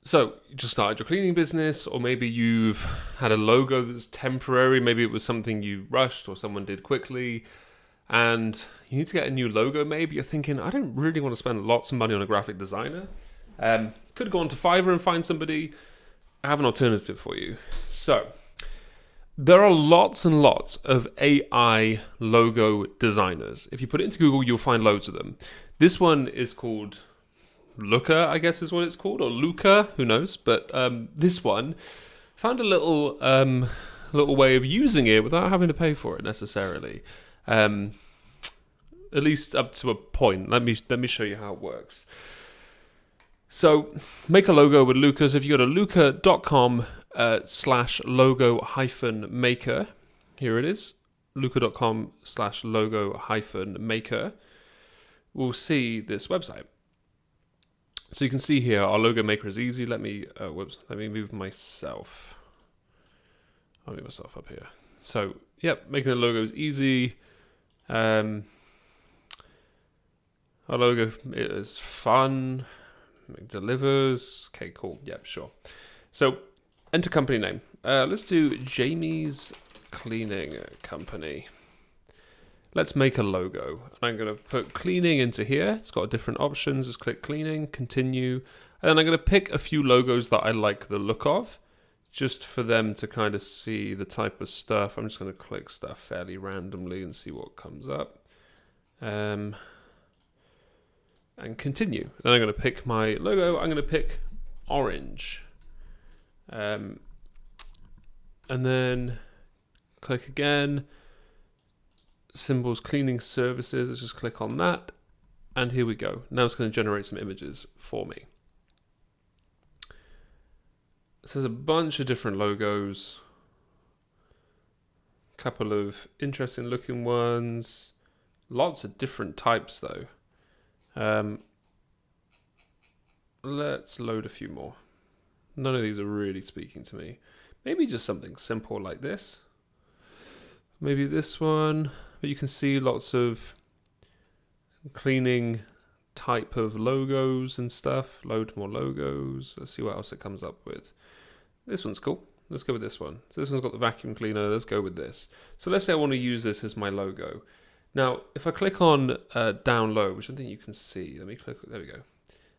So you just started your cleaning business, or maybe you've had a logo that's temporary. Maybe it was something you rushed or someone did quickly, and you need to get a new logo. Maybe you're thinking, I don't really want to spend lots of money on a graphic designer. Could go on to Fiverr and find somebody. I have an alternative for you. So there are lots and lots of AI logo designers. If you put it into Google, you'll find loads of them. This one is called Looker, I guess is what it's called, or Luca, who knows? But this one found a little way of using it without having to pay for it necessarily. At least up to a point. Let me show you how it works. So make a logo with Luca. So if you go to luca.com/logo-maker, here it is, luca.com/logo-maker, we'll see this website. So you can see here, our logo maker is easy. Let me move myself. I'll move myself up here. So, yep, making a logo is easy. Our logo is fun. It delivers. Okay, cool. Yep, sure. So, enter company name. Let's do Jamie's Cleaning Company. Let's make a logo. And I'm going to put cleaning into here. It's got different options. Just click cleaning, continue. And then I'm going to pick a few logos that I like the look of, just for them to kind of see the type of stuff. I'm just going to click stuff fairly randomly and see what comes up. And continue. Then I'm going to pick my logo. I'm going to pick orange. And then click again. Symbols, cleaning services. Let's just click on that. And here we go. Now it's going to generate some images for me. So there's a bunch of different logos. A couple of interesting looking ones. Lots of different types though. Let's load a few more. None of these are really speaking to me. Maybe just something simple like this. Maybe this one. But you can see lots of cleaning type of logos and stuff. Load more logos. Let's see what else it comes up with. This one's cool. Let's go with this one. So this one's got the vacuum cleaner. Let's go with this. So let's say I want to use this as my logo. Now, if I click on download, which I think you can see. Let me click. There we go.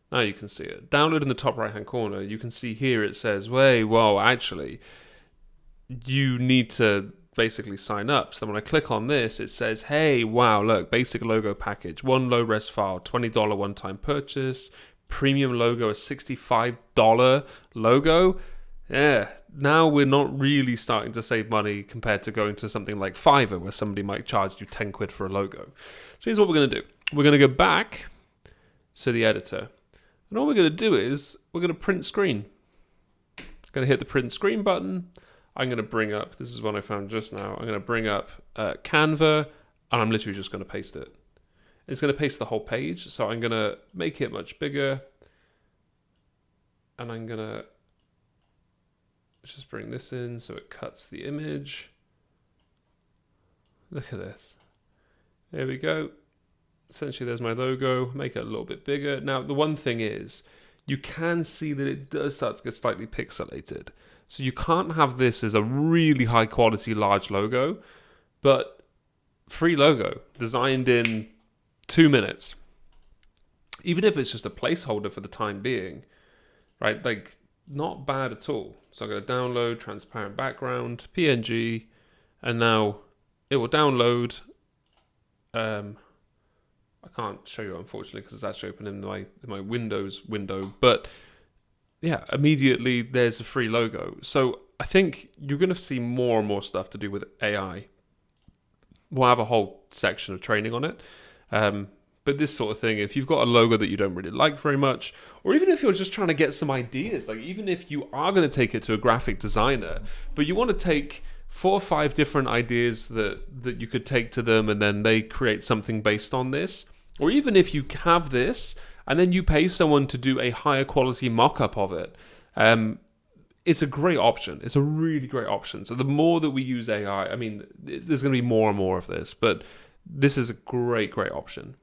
Now you can see it. Download in the top right hand corner. You can see here it says, whoa, actually, you need to basically sign up. So when I click on this, it says, hey, wow, look, basic logo package, one low res file, $20 one-time purchase, premium logo, a $65 logo. Yeah, now we're not really starting to save money compared to going to something like Fiverr, where somebody might charge you 10 quid for a logo. So here's what we're going to do. We're going to go back to the editor. And all we're going to do is we're going to print screen. It's going to hit the print screen button. I'm going to bring up, this is one I found just now, I'm going to bring up Canva, and I'm literally just going to paste it. It's going to paste the whole page, so I'm going to make it much bigger, and I'm going to just bring this in so it cuts the image. Look at this. There we go. Essentially, there's my logo. Make it a little bit bigger. Now, the one thing is, you can see that it does start to get slightly pixelated. So you can't have this as a really high quality large logo, but free logo designed in 2 minutes. Even if it's just a placeholder for the time being, right? Like, not bad at all. So I'm going to download transparent background, PNG, and now it will download. I can't show you, unfortunately, because it's actually open in my Windows window, but yeah, immediately there's a free logo. So I think you're going to see more and more stuff to do with AI. We'll have a whole section of training on it. But this sort of thing, if you've got a logo that you don't really like very much, or even if you're just trying to get some ideas, like even if you are going to take it to a graphic designer, but you want to take 4 or 5 different ideas that you could take to them and then they create something based on this, or even if you have this and then you pay someone to do a higher quality mock-up of it, it's a great option. It's a really great option. So the more that we use AI, I mean, there's going to be more and more of this, but this is a great option.